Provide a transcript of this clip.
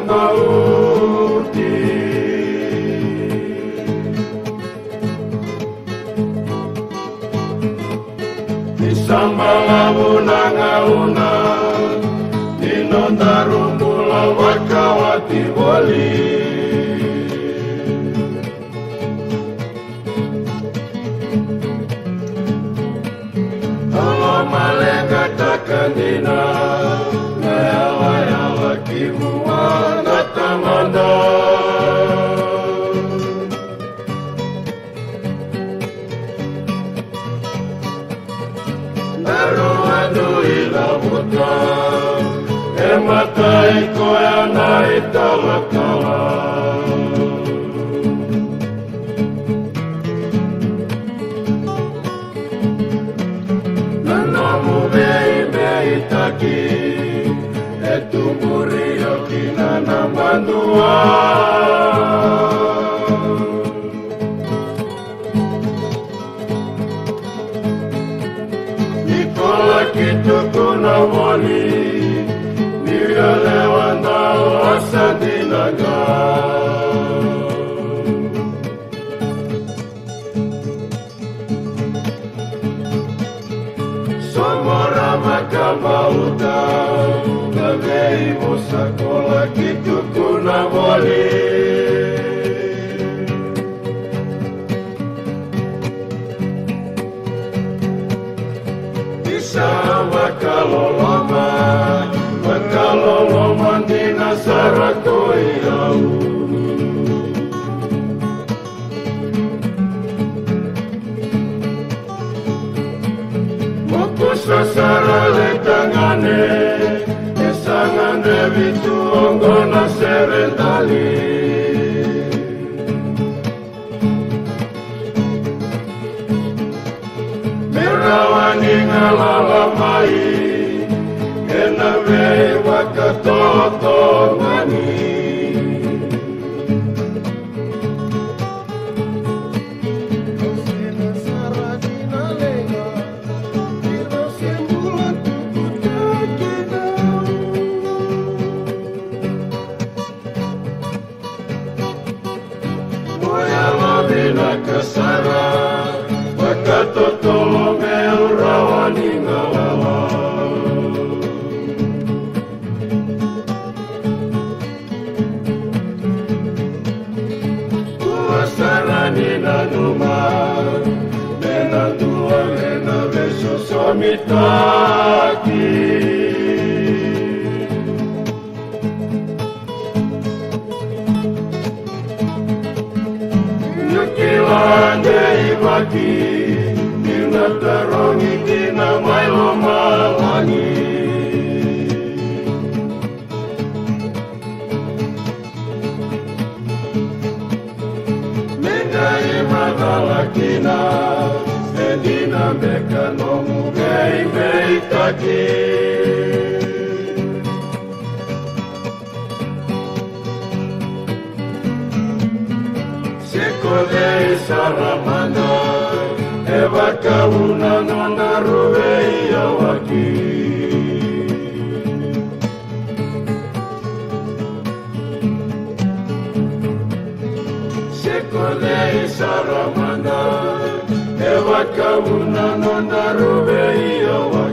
mauti. Isambala bunanga-una Ninonda rumbula wakawati wali. Allah malenga takandina Ngayala-yala kimuwa natamanda. Naruadu ila buta Emata iko ya naitalakala. Nanamu bei taki Etumuri yokina namandua. Nikola kitu kuna wali Niyalewa nao asadinaga. Somora makama uta Nagei musakola kitu kuna wali. Sama kaloloma Makaloloma dina sarako iau. Moko sasara letangane Esangane vitu ongona serendali. Merawani ngalalamai Enawe wakatoto mani. Moya labina kasara Wakatotolo merawani ngalala. Kuasarani nanuma Menandua lena beso somitaki. Nyukilande ibaki Natarongi kina mailo malangi. Megai magalakina Edina beka nomu gei meitaki. Sekodei saramanda Eva kauna nona ruvei awaki. Sekodei saramanda Eva kauna nona ruvei awaki.